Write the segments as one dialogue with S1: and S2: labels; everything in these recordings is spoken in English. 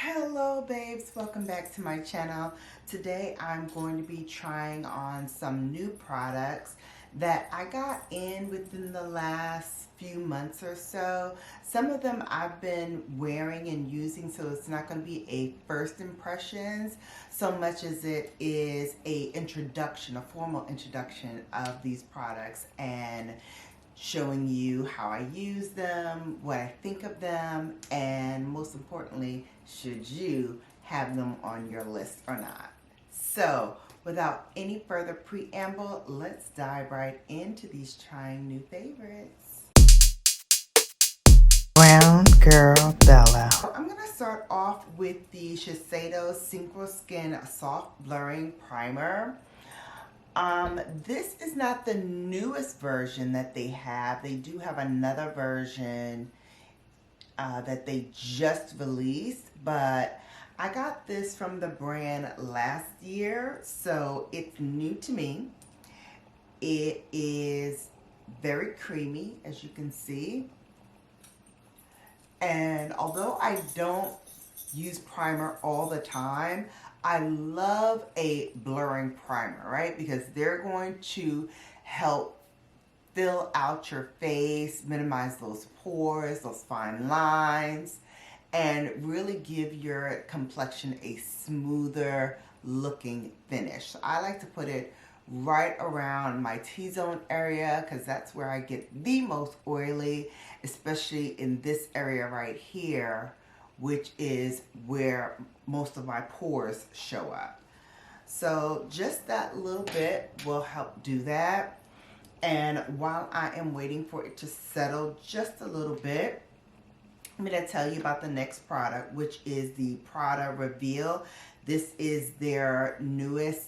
S1: Hello babes, welcome back to my channel. Today I'm going to be trying on some new products that I got in within the last few months or so. Some of them I've been wearing and using, so it's not going to be a first impressions so much as it is a formal introduction of these products and showing you how I use them, what I think of them, and most importantly, should you have them on your list or not. So, without any further preamble, let's dive right into these trying new favorites. Brown Girl Bella. So I'm going to start off with the Shiseido Synchro Skin Soft Blurring Primer. This is not the newest version that they have. They do have another version that they just released, but I got this from the brand last year, so it's new to me. It is very creamy, as you can see. And although I don't use primer all the time, I love a blurring primer, right? Because they're going to help fill out your face, minimize those pores, those fine lines, and really give your complexion a smoother looking finish. So I like to put it right around my T-zone area because that's where I get the most oily, especially in this area right here, which is where most of my pores show up. So just that little bit will help do that. And while I am waiting for it to settle just a little bit, I'm going to tell you about the next product, which is the Prada Reveal. This is their newest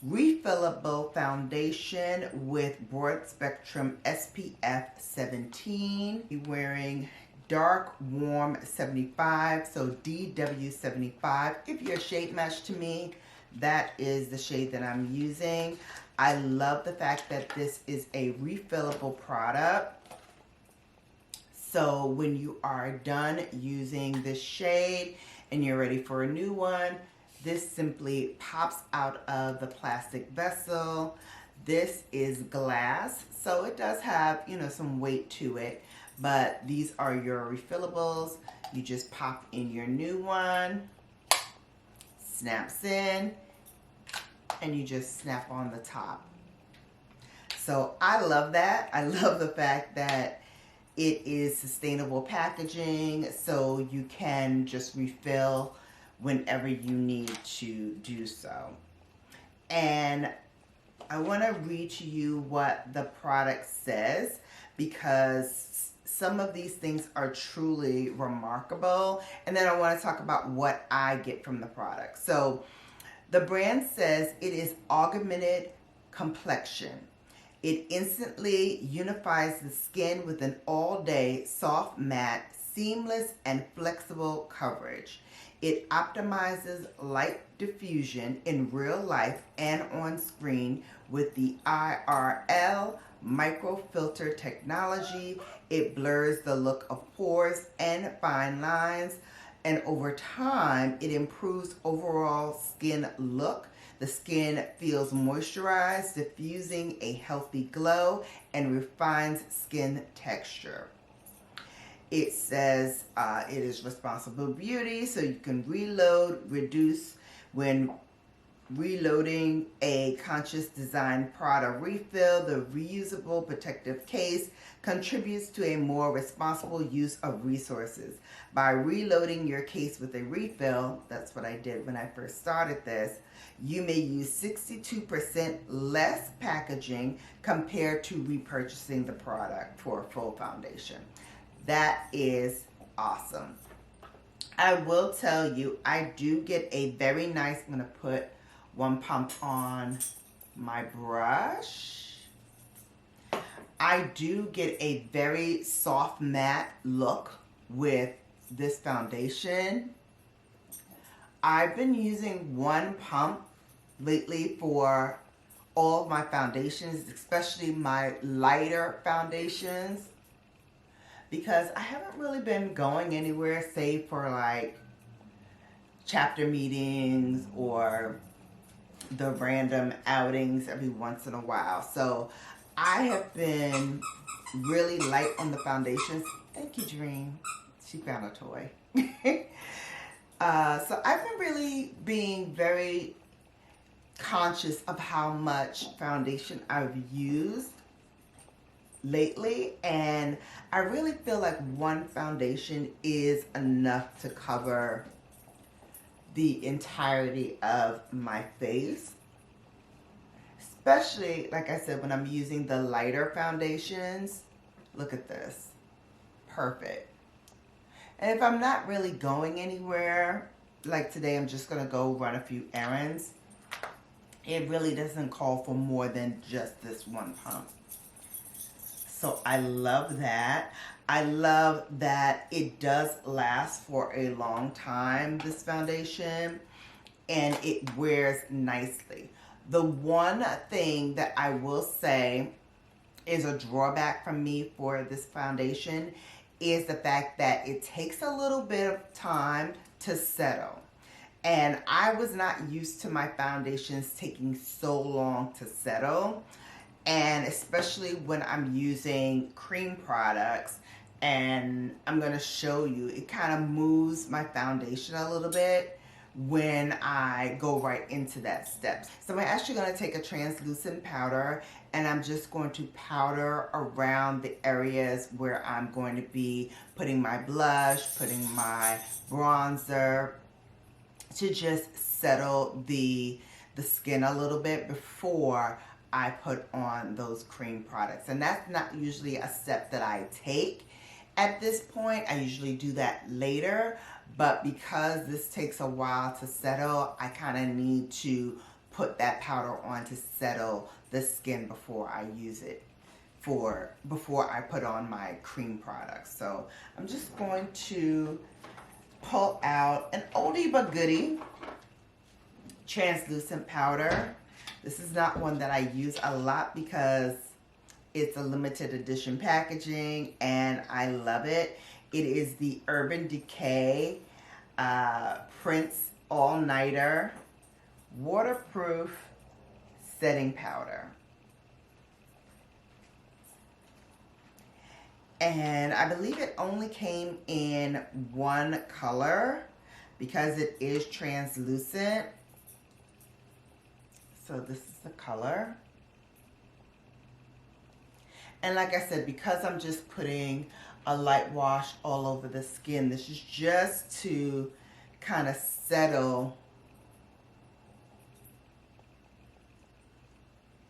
S1: refillable foundation with broad spectrum SPF 17. You're wearing dark warm 75, so DW 75. If you're a shade match to me, that is the shade that I'm using. I love the fact that this is a refillable product. So when you are done using this shade and you're ready for a new one, this simply pops out of the plastic vessel. This is glass, so it does have, some weight to it. But these are your refillables. You just pop in your new one, snaps in, and you just snap on the top. So I love that. I love the fact that it is sustainable packaging, so you can just refill whenever you need to do so. And I want to read to you what the product says, because some of these things are truly remarkable. And then I want to talk about what I get from the product. So the brand says it is augmented complexion. It instantly unifies the skin with an all-day, soft, matte, seamless, and flexible coverage. It optimizes light diffusion in real life and on screen with the IRL microfilter technology. It blurs the look of pores and fine lines, and over time, it improves overall skin look. The skin feels moisturized, diffusing a healthy glow and refines skin texture. It says it is responsible beauty, so you can reduce when reloading a conscious design Prada refill. The reusable protective case contributes to a more responsible use of resources. By reloading your case with a refill, that's what I did when I first started this, you may use 62% less packaging compared to repurchasing the product for a full foundation. That is awesome. I will tell you, I do get a very nice, I'm going to put one pump on my brush. I do get a very soft matte look with this foundation. I've been using one pump lately for all of my foundations, especially my lighter foundations, because I haven't really been going anywhere save for like chapter meetings or the random outings every once in a while. So I have been really light on the foundations. Thank you, Dream. She found a toy. So I've been really being very conscious of how much foundation I've used lately, and I really feel like one foundation is enough to cover the entirety of my face, especially like I said when I'm using the lighter foundations. Look at this, perfect. And if I'm not really going anywhere, like today I'm just gonna go run a few errands, it really doesn't call for more than just this one pump. So I love that. I love that it does last for a long time, this foundation, and it wears nicely. The one thing that I will say is a drawback from me for this foundation is the fact that it takes a little bit of time to settle. And I was not used to my foundations taking so long to settle. And especially when I'm using cream products, and I'm going to show you, it kind of moves my foundation a little bit when I go right into that step. So I'm actually going to take a translucent powder, and I'm just going to powder around the areas where I'm going to be putting my blush, putting my bronzer, to just settle the skin a little bit before I put on those cream products. And that's not usually a step that I take at this point. I usually do that later, but because this takes a while to settle, I kind of need to put that powder on to settle the skin before I use it, before I put on my cream products. So I'm just going to pull out an oldie but goodie translucent powder. This is not one that I use a lot because it's a limited edition packaging and I love it. It is the Urban Decay Prince All Nighter Waterproof Setting Powder. And I believe it only came in one color because it is translucent. So this is the color. And like I said, because I'm just putting a light wash all over the skin, this is just to kind of settle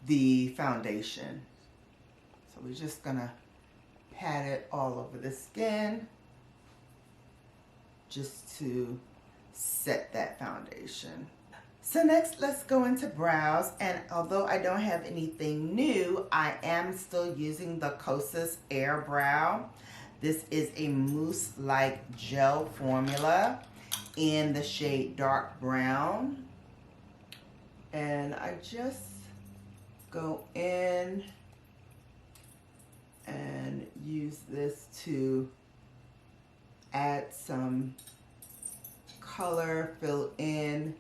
S1: the foundation. So we're just gonna pat it all over the skin just to set that foundation. So next, let's go into brows. And although I don't have anything new, I am still using the Kosas Air Brow. This is a mousse-like gel formula in the shade dark brown. And I just go in and use this to add some color, fill in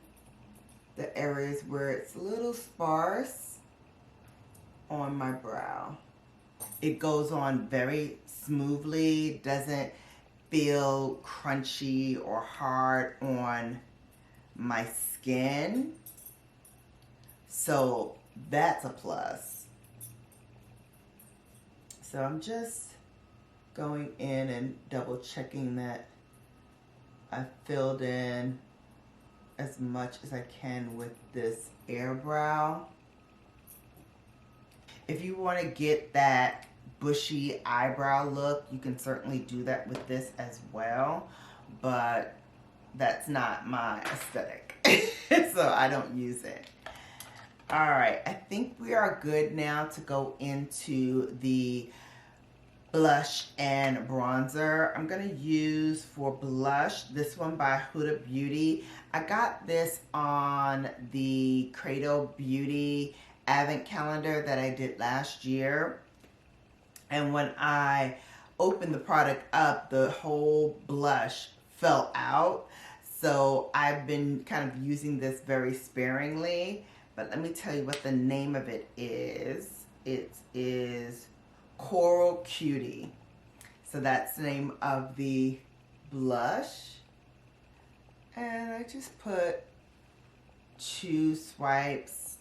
S1: the areas where it's a little sparse on my brow. It goes on very smoothly, doesn't feel crunchy or hard on my skin. So that's a plus. So I'm just going in and double checking that I filled in as much as I can with this air brow. If you want to get that bushy eyebrow look, you can certainly do that with this as well, but that's not my aesthetic, so I don't use it. All right, I think we are good now to go into the blush and bronzer. I'm gonna use for blush this one by Huda Beauty. I got this on the Prada Beauty advent calendar that I did last year, and when I opened the product up, the whole blush fell out. So I've been kind of using this very sparingly, but let me tell you what the name of it is. It is Coral Cutie. So that's the name of the blush. And I just put 2 swipes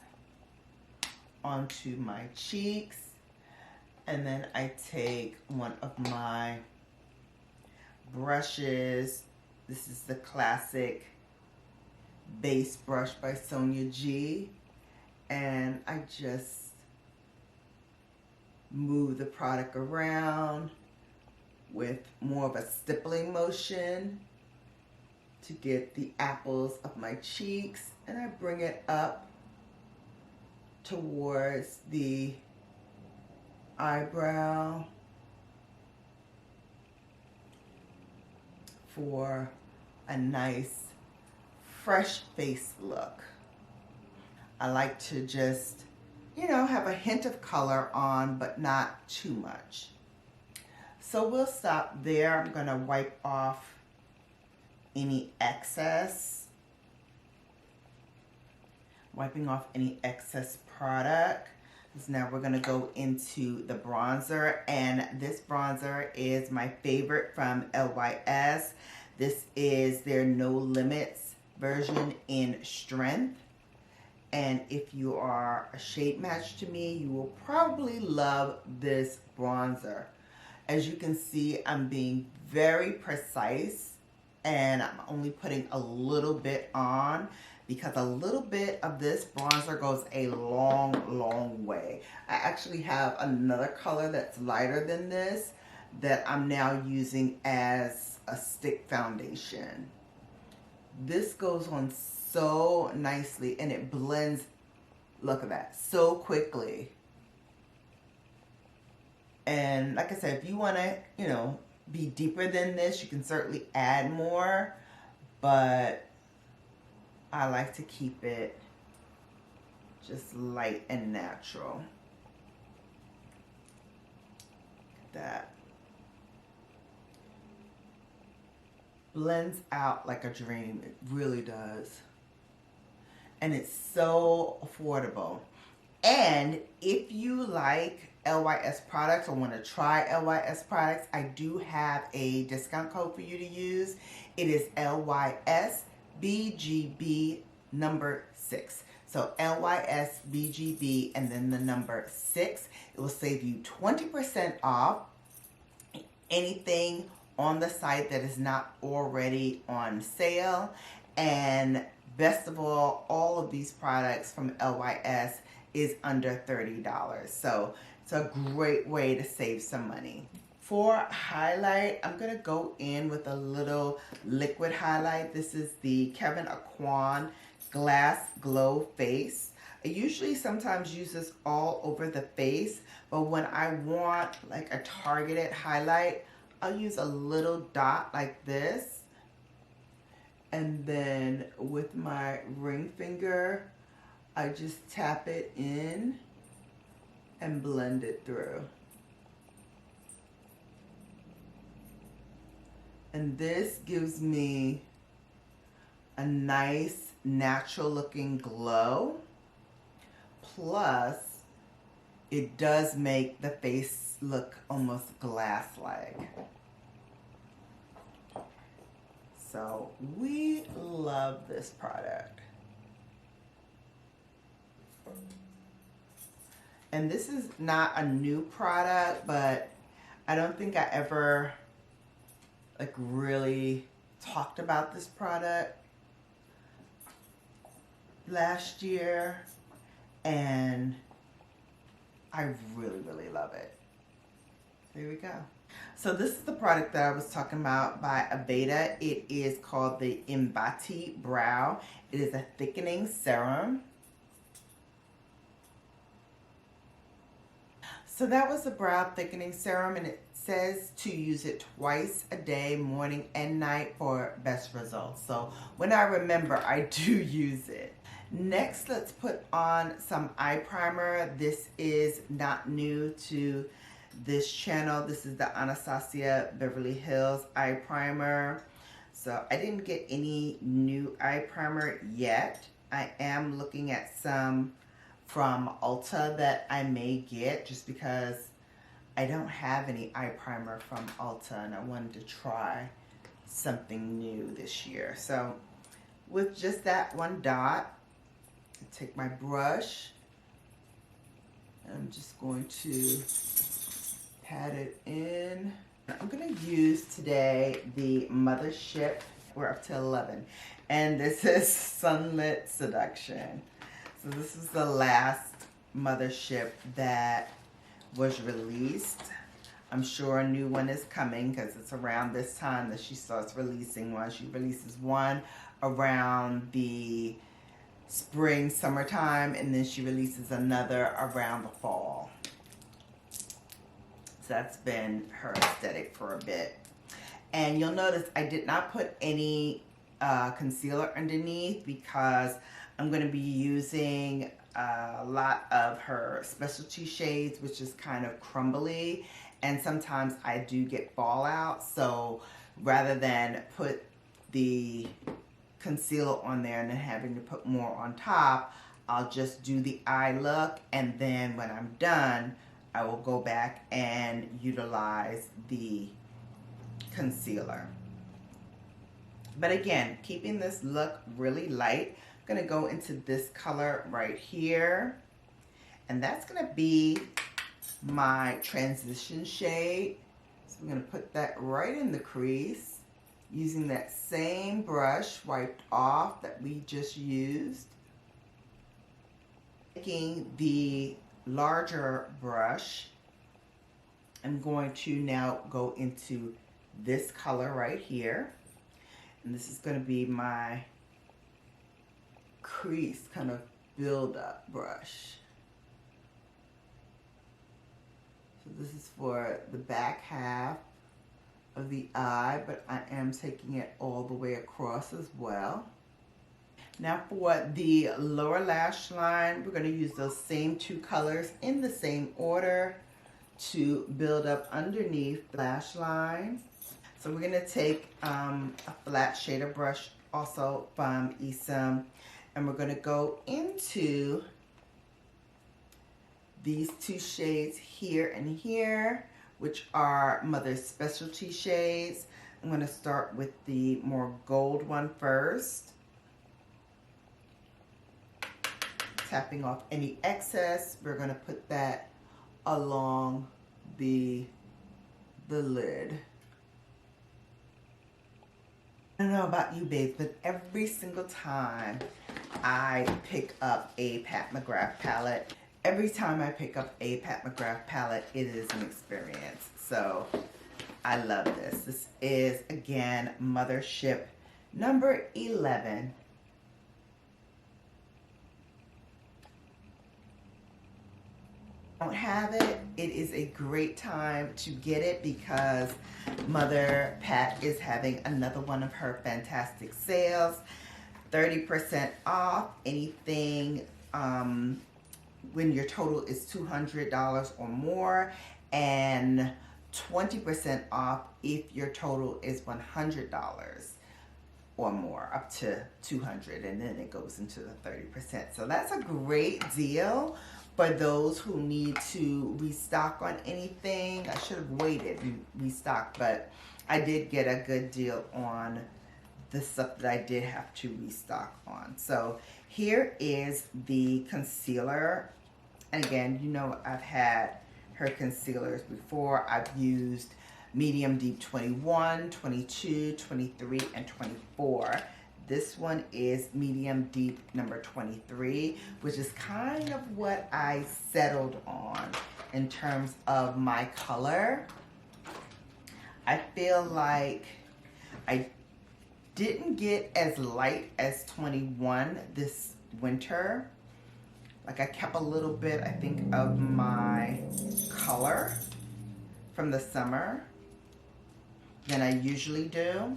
S1: onto my cheeks. And then I take one of my brushes. This is the classic base brush by Sonia G. And I just move the product around with more of a stippling motion to get the apples of my cheeks. And I bring it up towards the eyebrow for a nice fresh face look. I like to just, you know, have a hint of color on, but not too much. So we'll stop there. I'm gonna wipe off any excess. Wiping off any excess product. So now we're gonna go into the bronzer, and this bronzer is my favorite from LYS. This is their No Limits version in Strength. And if you are a shade match to me, you will probably love this bronzer. As you can see, I'm being very precise, and I'm only putting a little bit on because a little bit of this bronzer goes a long way. I actually have another color that's lighter than this that I'm now using as a stick foundation. This goes on so nicely, and it blends, look at that, so quickly. And like I said, if you want to, you know, be deeper than this, you can certainly add more, but I like to keep it just light and natural. That blends out like a dream. It really does. And it's so affordable. And if you like LYS products or want to try LYS products, I do have a discount code for you to use. It is LYSBGB number 6. So LYSBGB and then the number 6. It will save you 20% off anything on the site that is not already on sale. And best of all of these products from LYS is under $30. So it's a great way to save some money. For highlight, I'm going to go in with a little liquid highlight. This is the Kevyn Aucoin Glass Glow Face. I usually sometimes use this all over the face, but when I want like a targeted highlight, I'll use a little dot like this. And then with my ring finger, I just tap it in and blend it through. And this gives me a nice natural looking glow. Plus, it does make the face look almost glass-like. So we love this product. And this is not a new product, but I don't think I ever like really talked about this product last year, and I really love it. There we go. So this is the product that I was talking about by Aveda. It is called the Embati Brow. It is a thickening serum. So that was the brow thickening serum, and it says to use it twice a day, morning and night, for best results. So when I remember, I do use it. Next, let's put on some eye primer. This is not new to this channel. This is the Anastasia Beverly Hills eye primer. So I didn't get any new eye primer yet. I am looking at some from Ulta that I may get just because I don't have any eye primer from Ulta and I wanted to try something new this year. So with just that one dot, I take my brush and I'm just going to pat it in. I'm going to use today the Mothership. We're up to 11. And this is Sunlit Seduction. So this is the last Mothership that was released. I'm sure a new one is coming because it's around this time that she starts releasing one. She releases one around the spring, summertime, and then she releases another around the fall. So that's been her aesthetic for a bit. And you'll notice I did not put any concealer underneath because I'm going to be using a lot of her specialty shades, which is kind of crumbly. And sometimes I do get fallout. So rather than put the concealer on there and then having to put more on top, I'll just do the eye look. And then when I'm done, I will go back and utilize the concealer. But again, keeping this look really light, I'm going to go into this color right here. And that's going to be my transition shade. So I'm going to put that right in the crease using that same brush wiped off that we just used. Taking the larger brush, I'm going to now go into this color right here. And this is going to be my crease kind of build up brush. So this is for the back half of the eye, but I am taking it all the way across as well. Now for the lower lash line, we're going to use those same two colors in the same order to build up underneath the lash line. So we're going to take a flat shader brush also from Esom, and we're going to go into these two shades here and here, which are Mother's specialty shades. I'm going to start with the more gold one first. Tapping off any excess, we're going to put that along the lid. I don't know about you, babes, but every single time I pick up a Pat McGrath palette, it is an experience. So I love this. This is, again, Mothership number 11. Don't have it, it is a great time to get it because Mother Pat is having another one of her fantastic sales. 30% off anything when your total is $200 or more, and 20% off if your total is $100 or more, up to $200, and then it goes into the 30%. So that's a great deal for those who need to restock on anything. I should have waited and restocked, but I did get a good deal on the stuff that I did have to restock on. So here is the concealer. And again, you know I've had her concealers before. I've used Medium Deep 21, 22, 23, and 24. This one is Medium Deep number 23, which is kind of what I settled on in terms of my color. I feel like I didn't get as light as 21 this winter. Like I kept a little bit, I think, of my color from the summer than I usually do.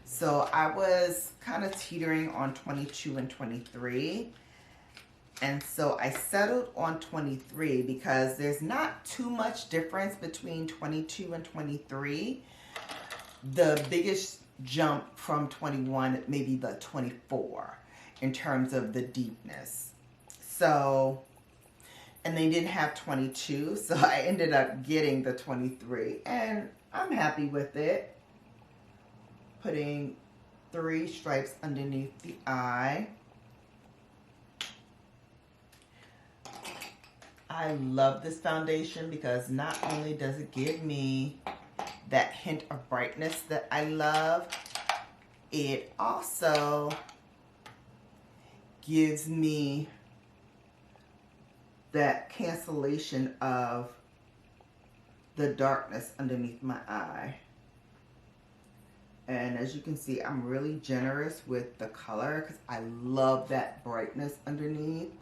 S1: So I was kind of teetering on 22 and 23. And so I settled on 23 because there's not too much difference between 22 and 23. The biggest jump from 21, maybe the 24 in terms of the deepness. So, and they didn't have 22, so I ended up getting the 23, and I'm happy with it. Putting 3 stripes underneath the eye. I love this foundation because not only does it give me that hint of brightness that I love, it also gives me that cancellation of the darkness underneath my eye. And as you can see, I'm really generous with the color because I love that brightness underneath.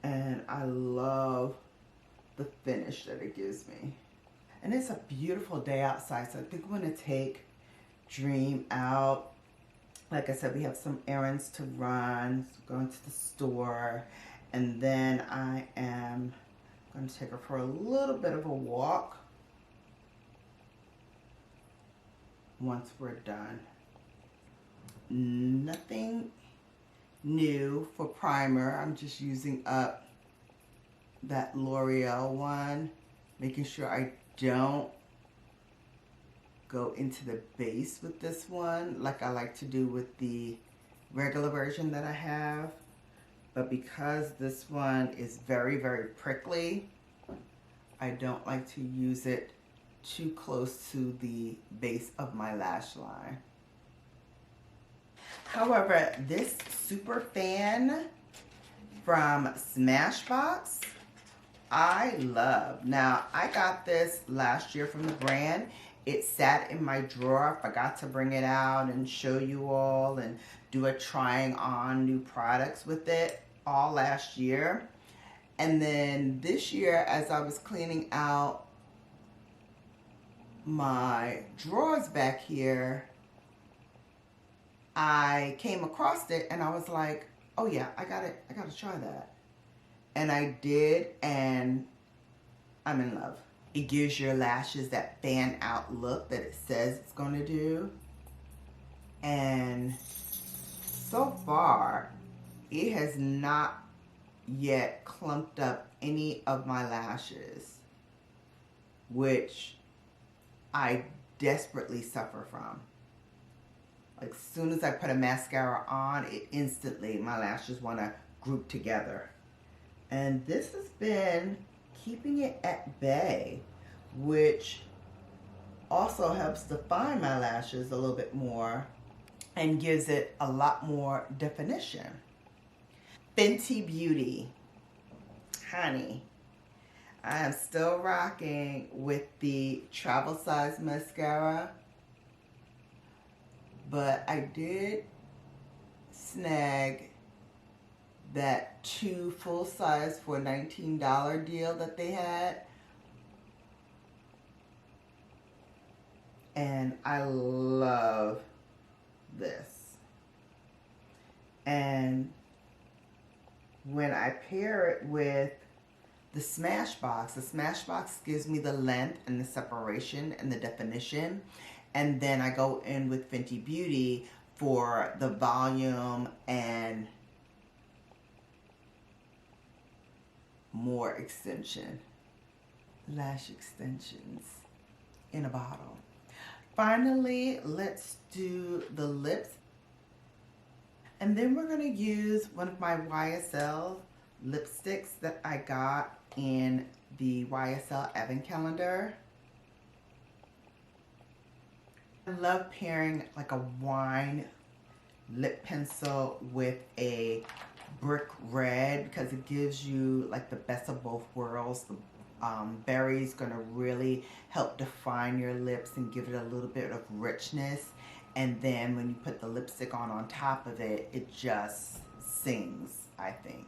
S1: And I love the finish that it gives me. And it's a beautiful day outside, so I think I'm going to take Dream out. Like I said, we have some errands to run, so going to the store, and then I am going to take her for a little bit of a walk once we're done. Nothing new for primer. I'm just using up that L'Oreal one, making sure I don't go into the base with this one like I like to do with the regular version that I have. But because this one is very, very prickly, I don't like to use it too close to the base of my lash line. However, this super fan from Smashbox, I love. Now, I got this last year from the brand. It sat in my drawer. I forgot to bring it out and show you all and do a trying on new products with it all last year. And then this year, as I was cleaning out my drawers back here, I came across it and I was like, oh yeah, I gotta try that. And I did, and I'm in love. It gives your lashes that fan out look that it says it's gonna do. And so far, it has not yet clumped up any of my lashes, which I desperately suffer from. Like, as soon as I put a mascara on, it instantly, my lashes want to group together. And this has been keeping it at bay, which also helps define my lashes a little bit more and gives it a lot more definition. Fenty Beauty. Honey, I am still rocking with the travel size mascara, but I did snag that 2 full size for $19 deal that they had. And I love this. And when I pair it with the Smashbox gives me the length and the separation and the definition. And then I go in with Fenty Beauty for the volume and more extension. Lash extensions in a bottle. Finally, let's do the lips. And then we're going to use one of my YSL lipsticks that I got in the YSL Advent Calendar. I love pairing like a wine lip pencil with a brick red because it gives you like the best of both worlds. The berry is going to really help define your lips and give it a little bit of richness. And then when you put the lipstick on top of it, it just sings, I think,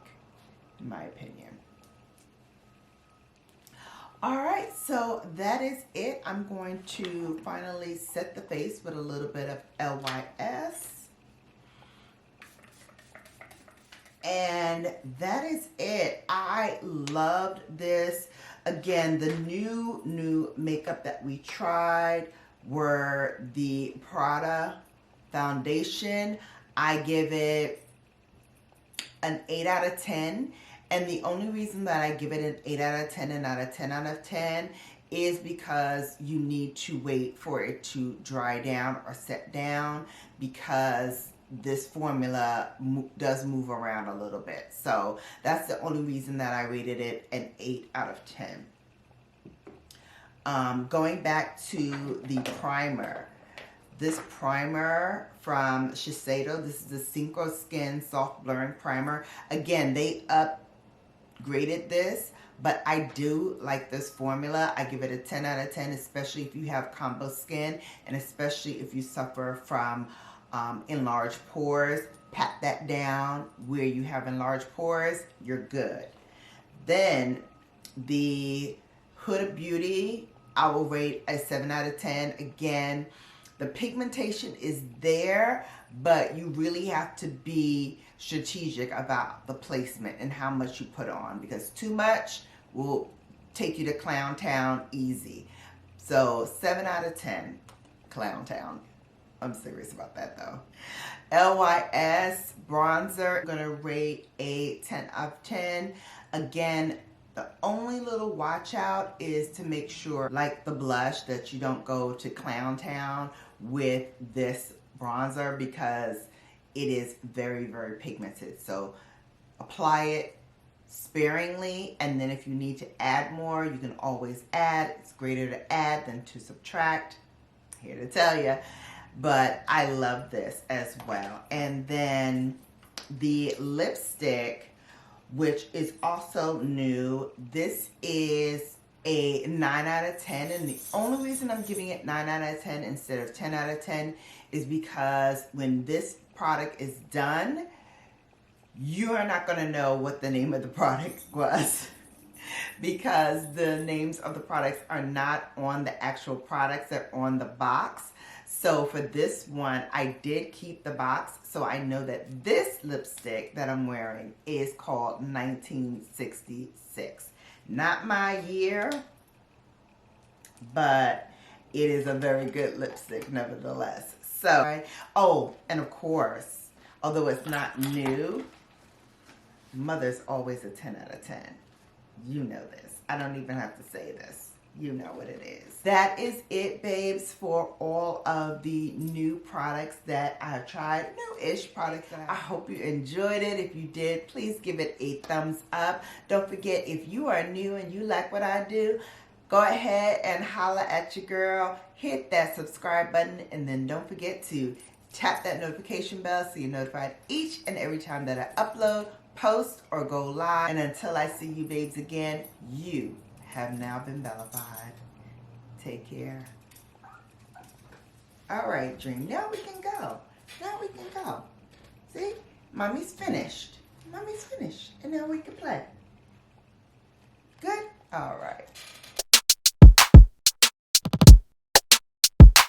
S1: in my opinion. All right, so that is it. I'm going to finally set the face with a little bit of LYS. And that is it. I loved this. Again, the new makeup that we tried were the Prada foundation. I give it an 8 out of 10. And the only reason that I give it an 8 out of 10 and not a 10 out of 10 is because you need to wait for it to dry down or set down, because this formula does move around a little bit. So that's the only reason that I rated it an 8 out of 10. Going back to the primer. This primer from Shiseido, this is the Synchro Skin Soft Blurring Primer. Again, they upgraded this, but I do like this formula. I give it a 10 out of 10, especially if you have combo skin, and especially if you suffer from enlarged pores. Pat that down where you have enlarged pores, you're good. Then the Huda Beauty, I will rate a 7 out of 10. Again, the pigmentation is there, but you really have to be strategic about the placement and how much you put on, because too much will take you to Clown Town easy. So 7 out of 10, Clown Town. I'm serious about that though. LYS bronzer, I'm gonna rate a 10 out of 10. Again, the only little watch out is to make sure, like the blush, that you don't go to Clown Town with this bronzer, because it is very, very pigmented. So apply it sparingly, and then if you need to add more, you can always add. It's greater to add than to subtract, here to tell you. But I love this as well. And then the lipstick, which is also new, this is a 9 out of 10, and the only reason I'm giving it 9 out of 10 instead of 10 out of 10 is because when this product is done, you are not going to know what the name of the product was because the names of the products are not on the actual products, they're on the box. So for this one, I did keep the box, so I know that this lipstick that I'm wearing is called 1966. Not my year, but it is a very good lipstick nevertheless. So, oh, and of course, although it's not new, Mother's always a 10 out of 10. You know this. I don't even have to say this. You know what it is. That is it, babes, for all of the new products that I have tried. New-ish products that I hope you enjoyed it. If you did, please give it a thumbs up. Don't forget, if you are new and you like what I do, go ahead and holla at your girl. Hit that subscribe button, and then don't forget to tap that notification bell so you're notified each and every time that I upload, post, or go live. And until I see you, babes, again, you have now been bellified. Take care. All right, Dream. Now we can go. Now we can go. See? Mommy's finished. Mommy's finished. And now we can play. Good? All right.